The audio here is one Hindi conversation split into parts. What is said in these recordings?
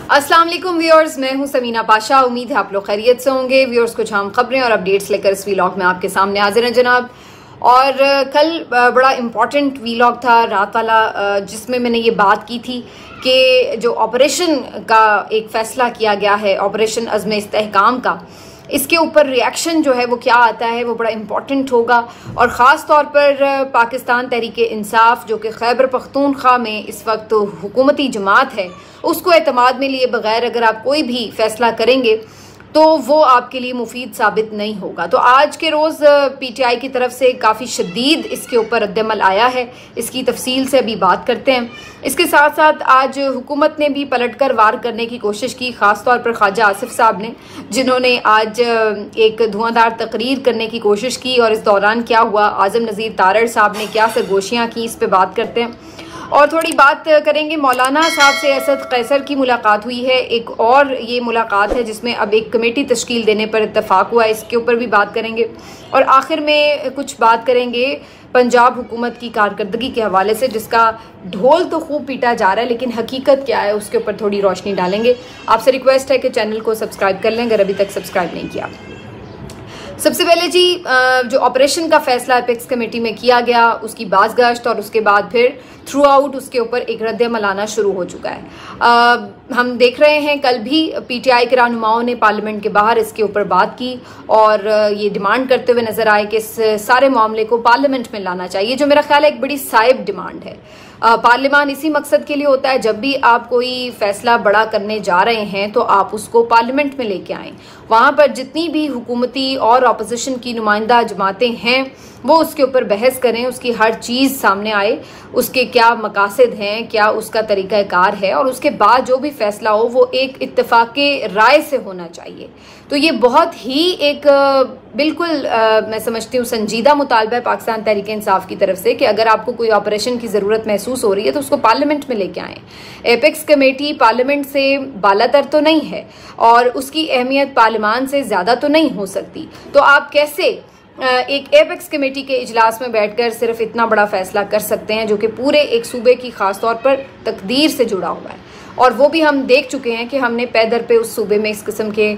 अस्सलाम वालेकुम व्यूअर्स, मैं हूं समीना पाशा। उम्मीद है आप लोग खैरियत से होंगे। व्यूअर्स, कुछ हम खबरें और अपडेट्स लेकर इस वीलॉग में आपके सामने हाजिर हैं जनाब। और कल बड़ा इम्पॉर्टेंट वीलॉग था रात वाला, जिसमें मैंने ये बात की थी कि जो ऑपरेशन का एक फ़ैसला किया गया है, ऑपरेशन अज़्म इस्तेहकाम का, इसके ऊपर रिएक्शन जो है वो क्या आता है वो बड़ा इम्पॉर्टेंट होगा। और ख़ास तौर पर पाकिस्तान तहरीक इंसाफ जो कि खैबर पख्तूनख्वा में इस वक्त हुकूमती जमात है, उसको एतमाद में लिए बगैर अगर आप कोई भी फ़ैसला करेंगे तो वो आपके लिए मुफीद साबित नहीं होगा। तो आज के रोज़ पीटीआई की तरफ से काफ़ी शदीद इसके ऊपर रद्दअमल आया है। इसकी तफसील से अभी बात करते हैं। इसके साथ साथ आज हुकूमत ने भी पलटकर वार करने की कोशिश की, ख़ास तौर पर ख्वाजा आसिफ साहब ने, जिन्होंने आज एक धुआंधार तकरीर करने की कोशिश की। और इस दौरान क्या हुआ, आज़म नज़ीर तारड़ साहब ने क्या सरगोशियाँ की, इस पर बात करते हैं। और थोड़ी बात करेंगे मौलाना साहब से असद कैसर की मुलाकात हुई है, एक और ये मुलाकात है जिसमें अब एक कमेटी तश्कील देने पर इत्तफाक हुआ है, इसके ऊपर भी बात करेंगे। और आखिर में कुछ बात करेंगे पंजाब हुकूमत की कारकर्दगी के हवाले से, जिसका ढोल तो खूब पीटा जा रहा है लेकिन हकीकत क्या है उसके ऊपर थोड़ी रोशनी डालेंगे। आपसे रिक्वेस्ट है कि चैनल को सब्सक्राइब कर लें अगर अभी तक सब्सक्राइब नहीं किया। सबसे पहले जी, जो ऑपरेशन का फैसला एपेक्स कमेटी में किया गया, उसकी बाज़गश्त और उसके बाद फिर थ्रू आउट उसके ऊपर एक रद्दअमल आना शुरू हो चुका है। हम देख रहे हैं कल भी पीटीआई के रहनुमाओं ने पार्लियामेंट के बाहर इसके ऊपर बात की और ये डिमांड करते हुए नजर आए कि इस सारे मामले को पार्लियामेंट में लाना चाहिए, जो मेरा ख्याल है एक बड़ी साइब डिमांड है। पार्लियामान इसी मकसद के लिए होता है, जब भी आप कोई फैसला बड़ा करने जा रहे हैं तो आप उसको पार्लियामेंट में लेके आएँ। वहाँ पर जितनी भी हुकूमती और अपोजिशन की नुमाइंदा जमातें हैं वो उसके ऊपर बहस करें, उसकी हर चीज़ सामने आए, उसके क्या मकासद हैं, क्या उसका तरीक़ाकार है, और उसके बाद जो भी फैसला हो वो एक इत्तेफाक़े राय से होना चाहिए। तो ये बहुत ही एक बिल्कुल मैं समझती हूँ संजीदा मुतालबा है पाकिस्तान तहरीक इंसाफ की तरफ से कि अगर आपको कोई ऑपरेशन की ज़रूरत महसूस हो रही है तो उसको पार्लियामेंट में लेके आएँ। एपेक्स कमेटी पार्लियामेंट से बालातर तो नहीं है और उसकी अहमियत पार्लियामान से ज़्यादा तो नहीं हो सकती, तो आप कैसे एक एपेक्स कमेटी के इजलास में बैठकर सिर्फ इतना बड़ा फैसला कर सकते हैं जो कि पूरे एक सूबे की खास तौर पर तकदीर से जुड़ा हुआ है। और वो भी हम देख चुके हैं कि हमने पैदर पे उस सूबे में इस किस्म के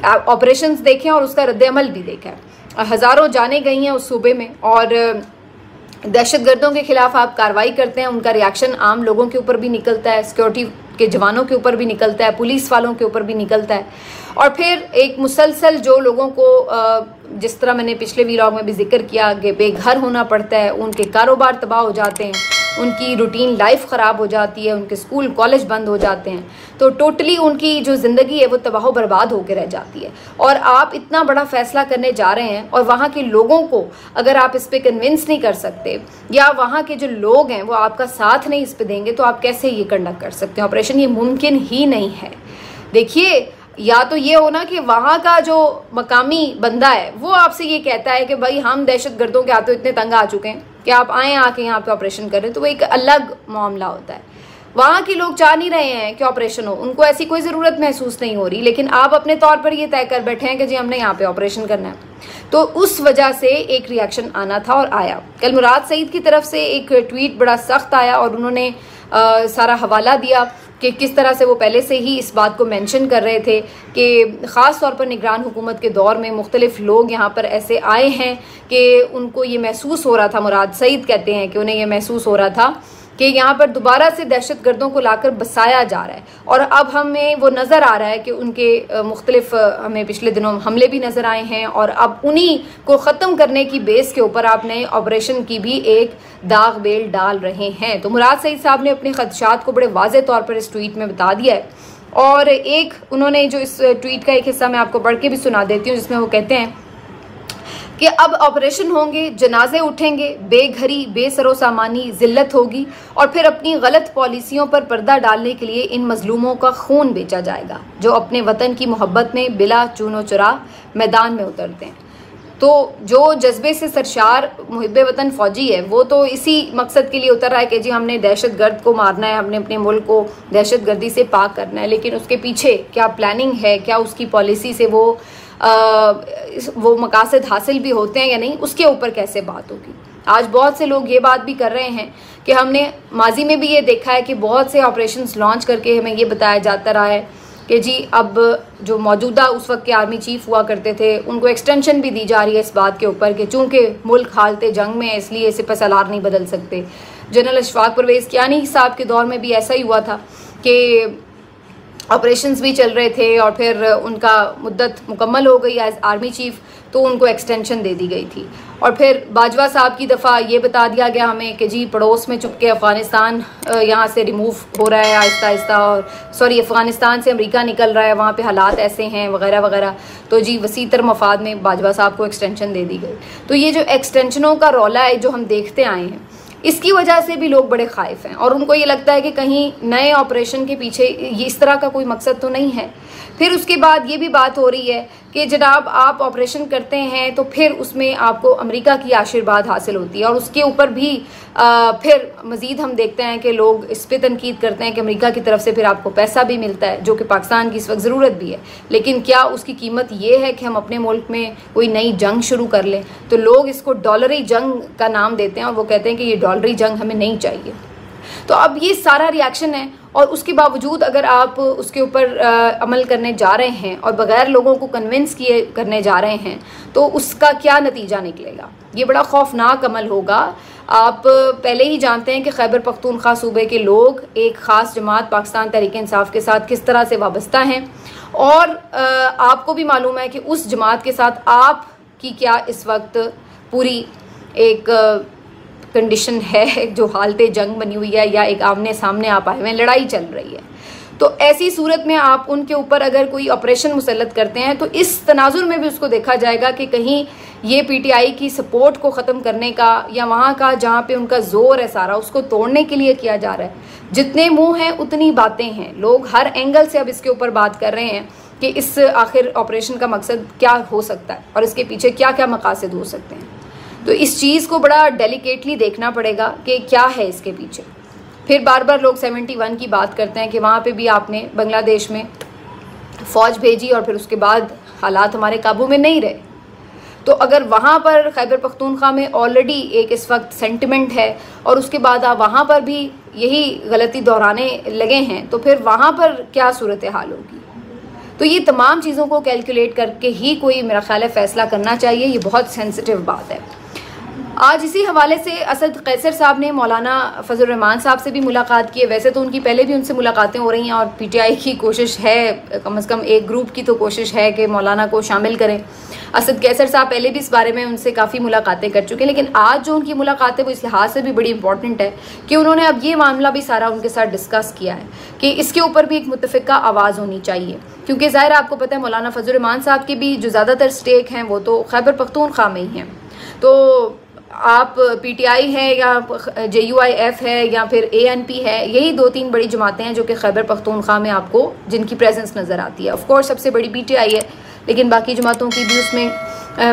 ऑपरेशंस देखे हैं और उसका रद्दअमल भी देखा है। हज़ारों जानें गई हैं उस सूबे में और दहशतगर्दों के खिलाफ आप कार्रवाई करते हैं, उनका रिएक्शन आम लोगों के ऊपर भी निकलता है, सिक्योरिटी के जवानों के ऊपर भी निकलता है, पुलिस वालों के ऊपर भी निकलता है। और फिर एक मुसलसल जो लोगों को जिस तरह मैंने पिछले वीलॉग में भी जिक्र किया कि बेघर होना पड़ता है, उनके कारोबार तबाह हो जाते हैं, उनकी रूटीन लाइफ ख़राब हो जाती है, उनके स्कूल कॉलेज बंद हो जाते हैं, तो टोटली उनकी जो ज़िंदगी है वो तबाह बर्बाद होकर रह जाती है। और आप इतना बड़ा फ़ैसला करने जा रहे हैं और वहाँ के लोगों को अगर आप इस पर कन्विंस नहीं कर सकते या वहाँ के जो लोग हैं वो आपका साथ नहीं इस पर देंगे तो आप कैसे ये कंडक्ट कर सकते हैं ऑपरेशन? ये मुमकिन ही नहीं है। देखिए, या तो ये हो ना कि वहाँ का जो मकामी बंदा है वो आपसे ये कहता है कि भाई हम दहशतगर्दों के हाथों इतने तंग आ चुके हैं कि आप आए आके यहाँ पे ऑपरेशन करें, तो वो एक अलग मामला होता है। वहाँ के लोग चाह नहीं रहे हैं कि ऑपरेशन हो, उनको ऐसी कोई ज़रूरत महसूस नहीं हो रही, लेकिन आप अपने तौर पर ये तय कर बैठे हैं कि जी हमने यहाँ पे ऑपरेशन करना है। तो उस वजह से एक रिएक्शन आना था और आया। कल मुराद सईद की तरफ से एक ट्वीट बड़ा सख्त आया और उन्होंने सारा हवाला दिया कि किस तरह से वो पहले से ही इस बात को मेंशन कर रहे थे कि ख़ास तौर पर निगरान हुकूमत के दौर में मुख्तलिफ लोग यहाँ पर ऐसे आए हैं कि उनको ये महसूस हो रहा था, मुराद सईद कहते हैं कि उन्हें ये महसूस हो रहा था कि यहाँ पर दोबारा से दहशतगर्दों को लाकर बसाया जा रहा है। और अब हमें वो नज़र आ रहा है कि उनके मुख्तलिफ हमें पिछले दिनों हमले भी नज़र आए हैं और अब उन्हीं को ख़त्म करने की बेस के ऊपर आप नए ऑपरेशन की भी एक दाग बेल डाल रहे हैं। तो मुराद सईद साहब ने अपने खदशात को बड़े वाज़े तौर पर इस ट्वीट में बता दिया है। और एक उन्होंने जो इस ट्वीट का एक हिस्सा मैं आपको पढ़ के भी सुना देती हूँ, जिसमें वो कहते हैं कि अब ऑपरेशन होंगे, जनाजे उठेंगे, बेघरी बेसरो सामानी जिल्लत होगी और फिर अपनी गलत पॉलिसियों पर पर्दा डालने के लिए इन मजलूमों का खून बेचा जाएगा जो अपने वतन की मोहब्बत में बिला चूनो चुरा मैदान में उतरते हैं। तो जो जज्बे से सरशार मुहिब्बे वतन फ़ौजी है वो तो इसी मकसद के लिए उतर रहा है कि जी हमने दहशतगर्द को मारना है, हमने अपने मुल्क को दहशतगर्दी से पाक करना है, लेकिन उसके पीछे क्या प्लानिंग है, क्या उसकी पॉलिसी से वो मकासद हासिल भी होते हैं या नहीं, उसके ऊपर कैसे बात होगी। आज बहुत से लोग ये बात भी कर रहे हैं कि हमने माजी में भी ये देखा है कि बहुत से ऑपरेशंस लॉन्च करके हमें ये बताया जाता रहा है कि जी अब जो मौजूदा उस वक्त के आर्मी चीफ हुआ करते थे उनको एक्सटेंशन भी दी जा रही है इस बात के ऊपर कि चूंकि मुल्क हालते जंग में है इसलिए सिपह सलार नहीं बदल सकते। जनरल अशफाक परवेज़ कियानी साहब के दौर में भी ऐसा ही हुआ था कि ऑपरेशंस भी चल रहे थे और फिर उनका मुद्दत मुकम्मल हो गई एज आर्मी चीफ तो उनको एक्सटेंशन दे दी गई थी। और फिर बाजवा साहब की दफ़ा ये बता दिया गया हमें कि जी पड़ोस में चुपके अफ़गानिस्तान यहाँ से रिमूव हो रहा है आहिस्ता आहिस्ता, और सॉरी अफ़गानिस्तान से अमेरिका निकल रहा है, वहाँ पे हालात ऐसे हैं वगैरह वगैरह। तो जी वसीतर मफाद में बाजवा साहब को एक्सटेंशन दे दी गई। तो ये जो एक्सटेंशनों का रौला है जो हम देखते आए हैं इसकी वजह से भी लोग बड़े खाइफ हैं और उनको ये लगता है कि कहीं नए ऑपरेशन के पीछे ये इस तरह का कोई मकसद तो नहीं है। फिर उसके बाद ये भी बात हो रही है कि जनाब आप ऑपरेशन करते हैं तो फिर उसमें आपको अमेरिका की आशीर्वाद हासिल होती है और उसके ऊपर भी फिर मज़ीद हम देखते हैं कि लोग इस पर तनकीद करते हैं कि अमेरिका की तरफ से फिर आपको पैसा भी मिलता है जो कि पाकिस्तान की इस वक्त ज़रूरत भी है, लेकिन क्या उसकी कीमत ये है कि हम अपने मुल्क में कोई नई जंग शुरू कर लें? तो लोग इसको डॉलरी जंग का नाम देते हैं और वो कहते हैं कि ये डॉलरी जंग हमें नहीं चाहिए। तो अब ये सारा रिएक्शन है और उसके बावजूद अगर आप उसके ऊपर अमल करने जा रहे हैं और बग़ैर लोगों को कन्विंस किए करने जा रहे हैं तो उसका क्या नतीजा निकलेगा? ये बड़ा खौफनाक अमल होगा। आप पहले ही जानते हैं कि खैबर पख्तूनख्वा सूबे के लोग एक ख़ास जमात पाकिस्तान तहरीक इंसाफ के साथ किस तरह से वाबस्ता हैं और आपको भी मालूम है कि उस जमात के साथ आपकी क्या इस वक्त पूरी एक कंडीशन है जो हालते जंग बनी हुई है या एक आमने सामने आप आए हुए हैं, लड़ाई चल रही है। तो ऐसी सूरत में आप उनके ऊपर अगर कोई ऑपरेशन मुसल्लत करते हैं तो इस तनाजुर में भी उसको देखा जाएगा कि कहीं ये पीटीआई की सपोर्ट को ख़त्म करने का या वहाँ का जहाँ पे उनका जोर है सारा उसको तोड़ने के लिए किया जा रहा है। जितने मुंह हैं उतनी बातें हैं, लोग हर एंगल से अब इसके ऊपर बात कर रहे हैं कि इस आखिर ऑपरेशन का मकसद क्या हो सकता है और इसके पीछे क्या क्या मकासद हो सकते हैं। तो इस चीज़ को बड़ा डेलिकेटली देखना पड़ेगा कि क्या है इसके पीछे। फिर बार बार लोग 71 की बात करते हैं कि वहाँ पे भी आपने बांग्लादेश में फ़ौज भेजी और फिर उसके बाद हालात हमारे काबू में नहीं रहे। तो अगर वहाँ पर खैबर पख्तूनख्वा में ऑलरेडी एक इस वक्त सेंटिमेंट है और उसके बाद आप वहाँ पर भी यही गलती दोहराने लगे हैं तो फिर वहाँ पर क्या सूरत हाल होगी? तो ये तमाम चीज़ों को कैलकुलेट करके ही कोई मेरा ख्याल है फ़ैसला करना चाहिए। ये बहुत सेंसिटिव बात है। आज इसी हवाले से असद कैसर साहब ने मौलाना फजल रहमान साहब से भी मुलाकात की है। वैसे तो उनकी पहले भी उनसे मुलाकातें हो रही हैं और पीटीआई की कोशिश है, कम से कम एक ग्रुप की तो कोशिश है कि मौलाना को शामिल करें। असद कैसर साहब पहले भी इस बारे में उनसे काफ़ी मुलाकातें कर चुके हैं, लेकिन आज जो उनकी मुलाकात है वो इस लिहाज से भी बड़ी इंपॉर्टेंट है कि उन्होंने अब ये मामला भी सारा उनके साथ डिस्कस किया है कि इसके ऊपर भी एक मुत्तफ़िका आवाज़ होनी चाहिए, क्योंकि ज़ाहिर आपको पता है मौलाना फजल रहमान साहब की भी जो ज़्यादातर स्टेक हैं वो तो खैबर पख्तूनख्वा में ही हैं। तो आप पीटीआई है या JUIF है या फिर ANP है, यही 2-3 बड़ी जमातें हैं जो कि खैबर पख्तूनख्वा में आपको जिनकी प्रेजेंस नज़र आती है। ऑफ कोर्स सबसे बड़ी PTI है, लेकिन बाकी जमातों की भी उसमें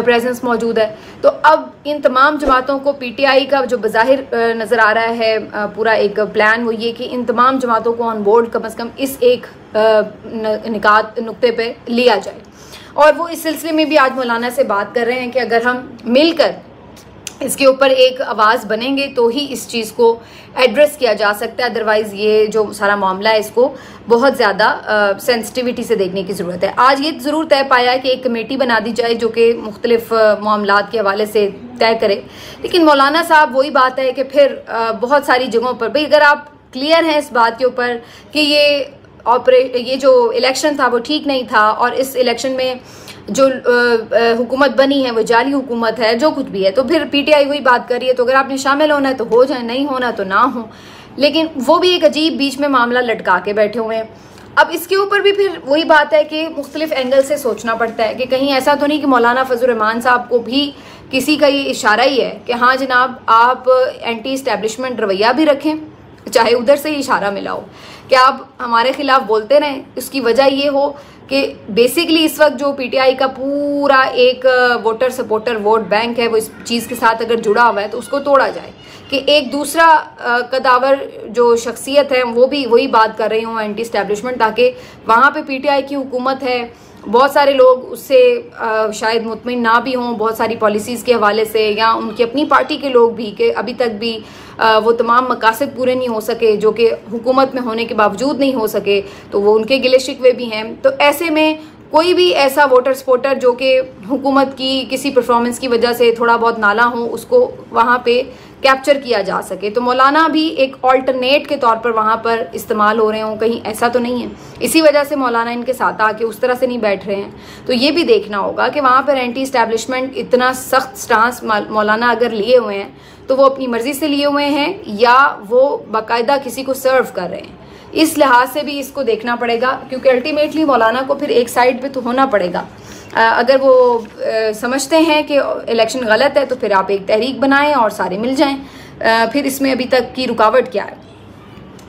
प्रेजेंस मौजूद है। तो अब इन तमाम जमातों को PTI का जो बज़ाहिर नज़र आ रहा है पूरा एक प्लान वो ये कि इन तमाम जमातों को ऑन बोर्ड कम से कम इस एक नुक्ते पे लिया जाए। और वो इस सिलसिले में भी आज मौलाना से बात कर रहे हैं कि अगर हम मिलकर इसके ऊपर एक आवाज़ बनेंगे तो ही इस चीज़ को एड्रेस किया जा सकता है, अदरवाइज़ ये जो सारा मामला है इसको बहुत ज़्यादा सेंसिटिविटी से देखने की ज़रूरत है। आज ये ज़रूर तय पाया है कि एक कमेटी बना दी जाए जो कि मुख्तलिफ मामलात के हवाले से तय करे, लेकिन मौलाना साहब वही बात है कि फिर बहुत सारी जगहों पर भाई अगर आप क्लियर हैं इस बात के ऊपर कि ये जो इलेक्शन था वो ठीक नहीं था और इस इलेक्शन में जो हुकूमत बनी है वो जाली हुकूमत है, जो कुछ भी है, तो फिर पीटीआई वही बात कर रही है। तो अगर आपने शामिल होना है तो हो जाए, नहीं होना तो ना हो। लेकिन वो भी एक अजीब बीच में मामला लटका के बैठे हुए हैं। अब इसके ऊपर भी फिर वही बात है कि मुख्तलिफ एंगल से सोचना पड़ता है कि कहीं ऐसा तो नहीं कि मौलाना फजल रहमान साहब को भी किसी का ये इशारा ही है कि हाँ जनाब आप एंटी इस्टेब्लिशमेंट रवैया भी रखें, चाहे उधर से ही इशारा मिला हो कि आप हमारे खिलाफ बोलते रहें। इसकी वजह ये हो कि बेसिकली इस वक्त जो पीटीआई का पूरा एक वोटर सपोर्टर वोट बैंक है वो इस चीज़ के साथ अगर जुड़ा हुआ है तो उसको तोड़ा जाए कि एक दूसरा कदावर जो शख्सियत है वो भी वही बात कर रही हूँ एंटी इस्टेब्लिशमेंट, ताकि वहाँ पे पीटीआई की हुकूमत है बहुत सारे लोग उससे शायद मुतमिन ना भी हों, बहुत सारी पॉलिसीज़ के हवाले से, या उनकी अपनी पार्टी के लोग भी, कि अभी तक भी वो तमाम मकासद पूरे नहीं हो सके जो कि हुकूमत में होने के बावजूद नहीं हो सके, तो वो उनके गिले शिकवे भी हैं। तो ऐसे में कोई भी ऐसा वोटर सपोर्टर जो कि हुकूमत की किसी परफॉर्मेंस की वजह से थोड़ा बहुत नाला हो, उसको वहाँ पे कैप्चर किया जा सके। तो मौलाना भी एक ऑल्टरनेट के तौर पर वहाँ पर इस्तेमाल हो रहे हों, कहीं ऐसा तो नहीं है इसी वजह से मौलाना इनके साथ आके उस तरह से नहीं बैठ रहे हैं। तो ये भी देखना होगा कि वहाँ पर एंटी इस्टेब्लिशमेंट इतना सख्त स्टांस मौलाना अगर लिए हुए हैं तो वो अपनी मर्जी से लिए हुए हैं या वो बाकायदा किसी को सर्व कर रहे हैं। इस लिहाज से भी इसको देखना पड़ेगा, क्योंकि अल्टीमेटली मौलाना को फिर एक साइड पे तो होना पड़ेगा। अगर वो समझते हैं कि इलेक्शन गलत है तो फिर आप एक तहरीक बनाएं और सारे मिल जाएं। फिर इसमें अभी तक की रुकावट क्या है?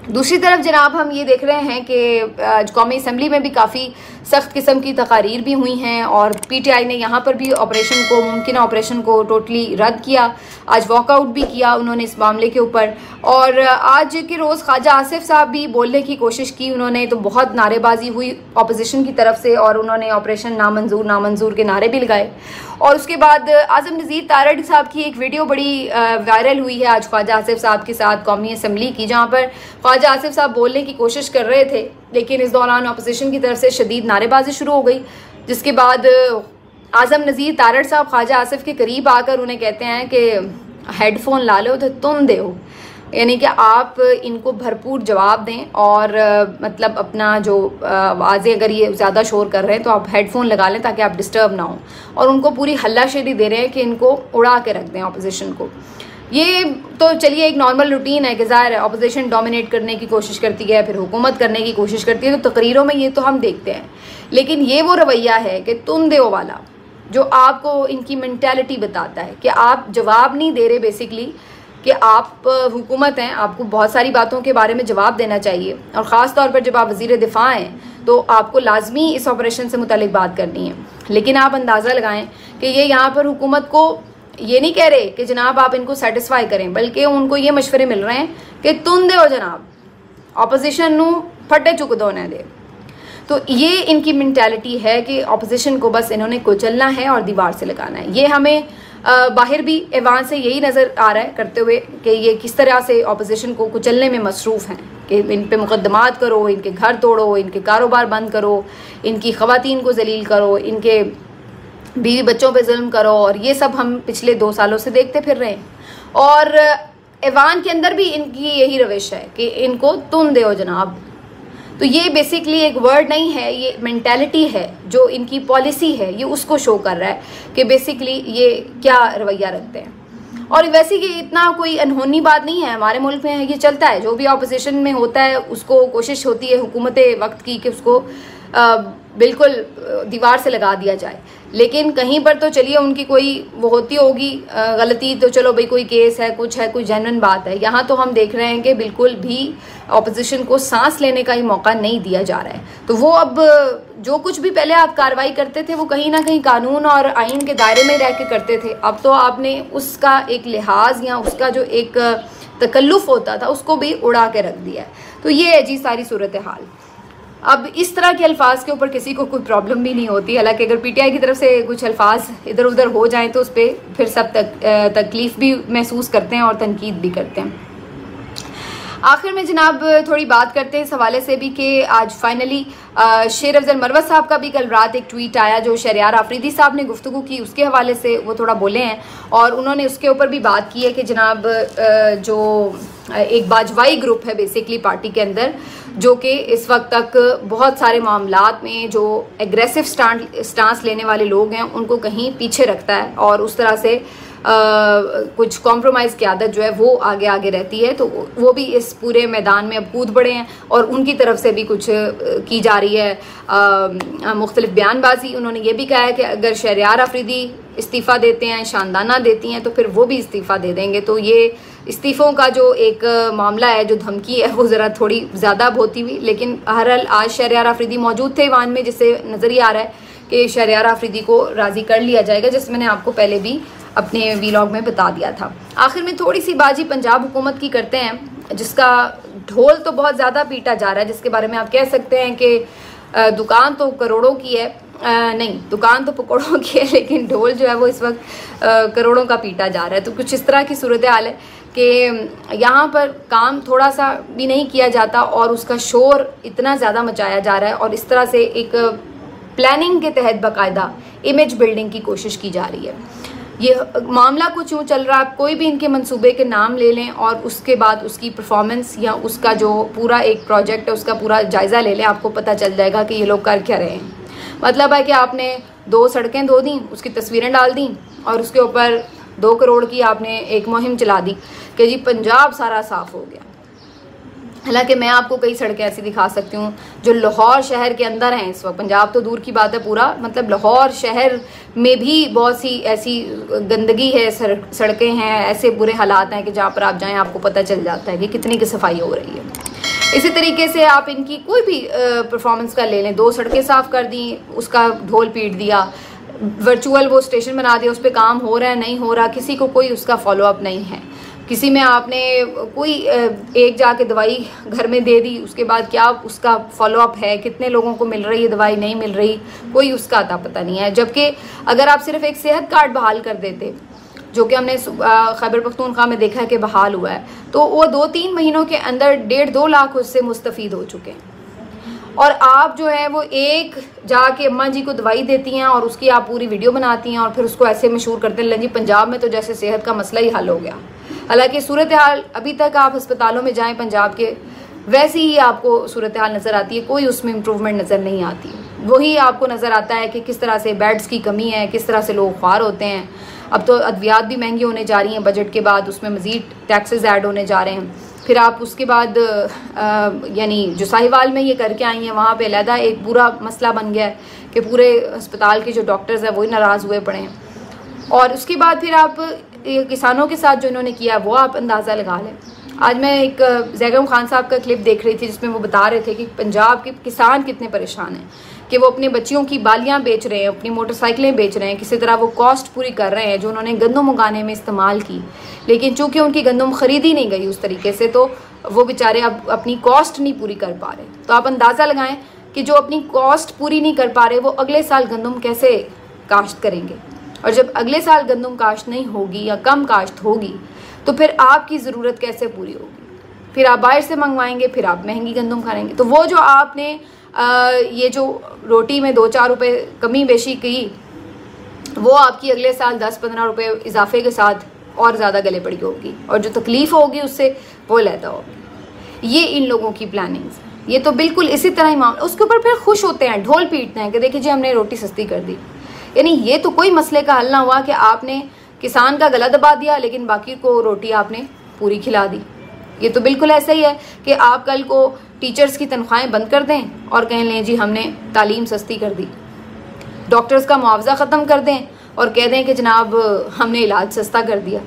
दूसरी तरफ जनाब हम ये देख रहे हैं कि कौमी असम्बली में भी काफ़ी सख्त किस्म की तकारीर भी हुई हैं और PTI ने यहाँ पर भी ऑपरेशन को, मुमकिन ऑपरेशन को टोटली रद्द किया। आज वॉकआउट भी किया उन्होंने इस मामले के ऊपर। और आज के रोज़ ख्वाजा आसिफ साहब भी बोलने की कोशिश की उन्होंने, तो बहुत नारेबाजी हुई अपोजिशन की तरफ से और उन्होंने ऑपरेशन नामंजूर नामंजूर के नारे भी लगाए। और उसके बाद आज़म नज़ीर तारड़ साहब की एक वीडियो बड़ी वायरल हुई है आज ख्वाजा आसिफ साहब के साथ कौमी असम्बली की, जहाँ पर ख्वाजा आसिफ साहब बोलने की कोशिश कर रहे थे, लेकिन इस दौरान अपोजिशन की तरफ से शदीद नारेबाजी शुरू हो गई, जिसके बाद आज़म नज़ीर तारड़ साहब ख्वाजा आसिफ के करीब आकर उन्हें कहते हैं कि हेडफोन ला लो तो तुम दे हो, यानी कि आप इनको भरपूर जवाब दें और मतलब अपना जो आवाज़ें अगर ये ज़्यादा शोर कर रहे हैं तो आप हेडफोन लगा लें ताकि आप डिस्टर्ब ना हो। और उनको पूरी हल्लाशेरी दे रहे हैं कि इनको उड़ा के रख दें अपोजिशन को। ये तो चलिए एक नॉर्मल रूटीन है कि ज़ाहिर है अपोजिशन डोमिनेट करने की कोशिश करती है, फिर हुकूमत करने की कोशिश करती है, तो तकरीरों में ये तो हम देखते हैं। लेकिन ये वो रवैया है कि तुम दो वाला, जो आपको इनकी मेंटालिटी बताता है कि आप जवाब नहीं दे रहे, बेसिकली कि आप हुकूमत हैं, आपको बहुत सारी बातों के बारे में जवाब देना चाहिए। और ख़ास तौर पर जब आप वज़ीर दिफा हैं तो आपको लाजमी इस ऑपरेशन से मुतालिक बात करनी है। लेकिन आप अंदाज़ा लगाएं कि ये यहाँ पर हुकूमत को ये नहीं कह रहे कि जनाब आप इनको सेटिस्फाई करें, बल्कि उनको ये मशवरे मिल रहे हैं कि तुम दो जनाब अपोजिशन नू फटे चुक दो न दे। तो ये इनकी मेंटालिटी है कि अपोजिशन को बस इन्होंने कुचलना है और दीवार से लगाना है। ये हमें बाहर भी ऐवान से यही नज़र आ रहा है करते हुए कि ये किस तरह से अपोजिशन को कुचलने में मसरूफ़ हैं कि इन पे मुकदमात करो, इनके घर तोड़ो, इनके कारोबार बंद करो, इनकी ख़वातीन को जलील करो, इनके बीवी बच्चों पे जुल्म करो। और ये सब हम पिछले 2 सालों से देखते फिर रहे हैं। और ऐवान के अंदर भी इनकी यही रविश है कि इनको तुम दो जनाब। तो ये बेसिकली एक वर्ड नहीं है, ये मेंटालिटी है, जो इनकी पॉलिसी है ये उसको शो कर रहा है कि बेसिकली ये क्या रवैया रखते हैं। और वैसे ये इतना कोई अनहोनी बात नहीं है, हमारे मुल्क में ये चलता है। जो भी अपोजिशन में होता है उसको कोशिश होती है हुकूमत वक्त की कि उसको बिल्कुल दीवार से लगा दिया जाए। लेकिन कहीं पर तो चलिए उनकी कोई वो होती होगी गलती, तो चलो भाई कोई केस है, कुछ है, कोई जेन्युइन बात है। यहाँ तो हम देख रहे हैं कि बिल्कुल भी अपोजिशन को सांस लेने का ही मौका नहीं दिया जा रहा है। तो वो अब जो कुछ भी पहले आप कार्रवाई करते थे वो कहीं ना कहीं कानून और आइन के दायरे में रह के करते थे। अब तो आपने उसका एक लिहाज या उसका जो एक तकल्लुफ होता था उसको भी उड़ा के रख दिया है। तो ये है जी सारी सूरत हाल। अब इस तरह के अल्फाज के ऊपर किसी को कोई प्रॉब्लम भी नहीं होती, हालांकि अगर PTI की तरफ से कुछ अल्फाज इधर उधर हो जाएं तो उस पर फिर सब तकलीफ भी महसूस करते हैं और तनकीद भी करते हैं। आखिर में जनाब थोड़ी बात करते हैं इस हवाले से भी कि आज फाइनली शेर अफजल मरवत साहब का भी कल रात एक ट्वीट आया जो शहरयार आफरीदी साहब ने गुफ्तगू की, उसके हवाले से वो थोड़ा बोले हैं और उन्होंने उसके ऊपर भी बात की है कि जनाब जो एक बाजवाई ग्रुप है बेसिकली पार्टी के अंदर, जो कि इस वक्त तक बहुत सारे मामलात में जो एग्रेसिव स्टांस लेने वाले लोग हैं उनको कहीं पीछे रखता है और उस तरह से कुछ कॉम्प्रोमाइज़ की आदत जो है वो आगे आगे रहती है। तो वो भी इस पूरे मैदान में अब कूद पड़े हैं और उनकी तरफ से भी कुछ की जा रही है मुख्तलिफ बयानबाजी। उन्होंने ये भी कहा है कि अगर शहरयार आफरीदी इस्तीफ़ा देते हैं, शानदाना देती हैं, तो फिर वो भी इस्तीफ़ा दे देंगे। तो ये इस्तीफ़ों का जो एक मामला है, जो धमकी है, वो ज़रा थोड़ी ज़्यादा होती हुई, लेकिन बहरहाल आज शहरयार आफरीदी मौजूद थे ईवान में, जिससे नज़र ही आ रहा है कि शहरयार आफरीदी को राज़ी कर लिया जाएगा, जिसमें मैंने आपको पहले भी अपने व्लॉग में बता दिया था। आखिर में थोड़ी सी बाजी पंजाब हुकूमत की करते हैं, जिसका ढोल तो बहुत ज़्यादा पीटा जा रहा है, जिसके बारे में आप कह सकते हैं कि दुकान तो करोड़ों की है नहीं, दुकान तो पकौड़ों की है, लेकिन ढोल जो है वो इस वक्त करोड़ों का पीटा जा रहा है। तो कुछ इस तरह की सूरत हाल है कि यहाँ पर काम थोड़ा सा भी नहीं किया जाता और उसका शोर इतना ज़्यादा मचाया जा रहा है और इस तरह से एक प्लानिंग के तहत बाकायदा इमेज बिल्डिंग की कोशिश की जा रही है। ये मामला कुछ यूँ चल रहा है, आप कोई भी इनके मंसूबे के नाम ले लें और उसके बाद उसकी परफॉर्मेंस या उसका जो पूरा एक प्रोजेक्ट है उसका पूरा जायज़ा ले लें, आपको पता चल जाएगा कि ये लोग कर क्या रहे हैं। मतलब है कि आपने 2 सड़कें धो दी, उसकी तस्वीरें डाल दी और उसके ऊपर 2 करोड़ की आपने एक मुहिम चला दी कि जी पंजाब सारा साफ़ हो गया। हालांकि मैं आपको कई सड़कें ऐसी दिखा सकती हूँ जो लाहौर शहर के अंदर हैं इस वक्त, पंजाब तो दूर की बात है पूरा, मतलब लाहौर शहर में भी बहुत सी ऐसी गंदगी है, सड़कें हैं, ऐसे बुरे हालात हैं कि जहाँ पर आप जाएं आपको पता चल जाता है कि कितनी की सफाई हो रही है। इसी तरीके से आप इनकी कोई भी परफॉर्मेंस का ले लें, 2 सड़कें साफ़ कर दी, उसका ढोल पीट दिया, वर्चुअल वो स्टेशन बना दिया, उस पर काम हो रहा है नहीं हो रहा, किसी को कोई उसका फॉलोअप नहीं है। किसी में आपने कोई एक जाके दवाई घर में दे दी, उसके बाद क्या उसका फॉलोअप है, कितने लोगों को मिल रही है दवाई, नहीं मिल रही, कोई उसका अता पता नहीं है। जबकि अगर आप सिर्फ एक सेहत कार्ड बहाल कर देते, जो कि हमने खैबर पख्तूनख्वा में देखा है कि बहाल हुआ है, तो वो 2-3 महीनों के अंदर 1.5-2 लाख उससे मुस्तफ़ीद हो चुके हैं। और आप जो है वो एक जाके अम्मा जी को दवाई देती हैं और उसकी आप पूरी वीडियो बनाती हैं और फिर उसको ऐसे मशहूर करते हैं जी पंजाब में तो जैसे सेहत का मसला ही हल हो गया। हालांकि सूरत हाल अभी तक आप अस्पतालों में जाएं पंजाब के, वैसी ही आपको सूरत हाल नज़र आती है, कोई उसमें इम्प्रूवमेंट नज़र नहीं आती। वही आपको नज़र आता है कि किस तरह से बेड्स की कमी है, किस तरह से लोग ख्वार होते हैं। अब तो अद्वियात भी महंगी होने जा रही हैं बजट के बाद, उसमें मज़ीद टैक्सेस ऐड होने जा रहे हैं। फिर आप उसके बाद यानी जो साहिवाल में ये करके आई हैं वहाँ पे अलहदा एक बुरा मसला बन गया है कि पूरे अस्पताल के जो डॉक्टर्स हैं वही नाराज़ हुए पड़े हैं। और उसके बाद फिर आप किसानों के साथ जो इन्होंने किया वो आप अंदाज़ा लगा लें। आज मैं एक ज़ैगम खान साहब का क्लिप देख रही थी जिसमें वो बता रहे थे कि पंजाब के किसान कितने परेशान हैं कि वो अपने बच्चियों की बालियाँ बेच रहे हैं, अपनी मोटरसाइकिलें बेच रहे हैं, किसी तरह वो कॉस्ट पूरी कर रहे हैं जो उन्होंने गंदम उगाने में इस्तेमाल की, लेकिन चूंकि उनकी गंदम खरीदी नहीं गई उस तरीके से तो वो बेचारे अब अपनी कॉस्ट नहीं पूरी कर पा रहे। तो आप अंदाज़ा लगाएं कि जो अपनी कॉस्ट पूरी नहीं कर पा रहे वो अगले साल गंदम कैसे काश्त करेंगे, और जब अगले साल गंदम काश्त नहीं होगी या कम काश्त होगी तो फिर आपकी ज़रूरत कैसे पूरी होगी, फिर आप बाहर से मंगवाएंगे, फिर आप महंगी गंदम खाएंगे। तो वो जो आपने ये जो रोटी में 2-4 रुपये कमी बेशी की वो आपकी अगले साल 10-15 रुपये इजाफे के साथ और ज़्यादा गले पड़ी होगी, और जो तकलीफ़ होगी उससे वो लहदा होगी। ये इन लोगों की प्लानिंग्स, ये तो बिल्कुल इसी तरह ही मामला। उसके ऊपर फिर खुश होते हैं, ढोल पीटते हैं कि देखिए जी हमने रोटी सस्ती कर दी। यानी ये तो कोई मसले का हल ना हुआ कि आपने किसान का गला दबा दिया लेकिन बाकी को रोटी आपने पूरी खिला दी। ये तो बिल्कुल ऐसा ही है कि आप कल को टीचर्स की तनख्वाहें बंद कर दें और कह लें जी हमने तालीम सस्ती कर दी, डॉक्टर्स का मुआवजा ख़त्म कर दें और कह दें कि जनाब हमने इलाज सस्ता कर दिया।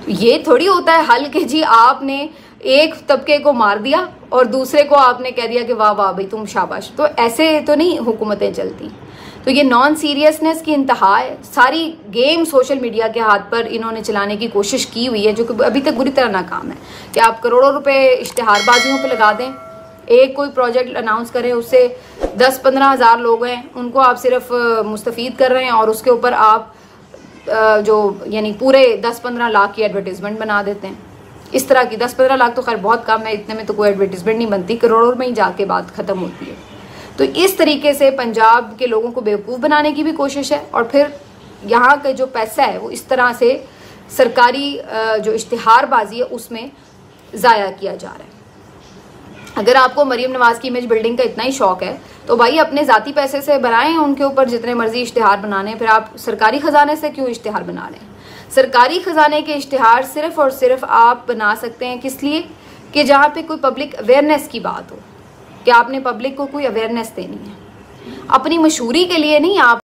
तो ये थोड़ी होता है हल कि जी आपने एक तबके को मार दिया और दूसरे को आपने कह दिया कि वाह वाह भाई तुम शाबाश। तो ऐसे तो नहीं हुकूमतें चलती। तो ये नॉन सीरियसनेस की इंतहा है। सारी गेम सोशल मीडिया के हाथ पर इन्होंने चलाने की कोशिश की हुई है जो कि अभी तक बुरी तरह नाकाम है कि आप करोड़ों रुपए इश्तिहारबाजियों पे लगा दें, एक कोई प्रोजेक्ट अनाउंस करें, उससे 10-15 हज़ार लोग हैं उनको आप सिर्फ मुस्तफ़ीद कर रहे हैं और उसके ऊपर आप जो यानी पूरे 10-15 लाख की एडवर्टीज़मेंट बना देते हैं। इस तरह की 10-15 लाख तो खैर बहुत कम है, इतने में तो कोई एडवर्टीज़मेंट नहीं बनती, करोड़ों में ही जाके बात ख़त्म होती है। तो इस तरीके से पंजाब के लोगों को बेवकूफ़ बनाने की भी कोशिश है और फिर यहाँ का जो पैसा है वो इस तरह से सरकारी जो इश्तिहारबाजी है उसमें ज़ाया किया जा रहा है। अगर आपको मरीम नवाज़ की इमेज बिल्डिंग का इतना ही शौक़ है तो भाई अपने ज़ाती पैसे से बनाएं उनके ऊपर जितने मर्जी इश्तिहार बनाने, फिर आप सरकारी ख़जाने से क्यों इश्तिहार बना रहे हैं? सरकारी ख़जाने के इश्तिहार सिर्फ़ और सिर्फ आप बना सकते हैं किस लिए कि जहाँ पे कोई पब्लिक अवेयरनेस की बात हो, कि आपने पब्लिक को कोई अवेयरनेस देनी है, अपनी मशहूरी के लिए नहीं। आप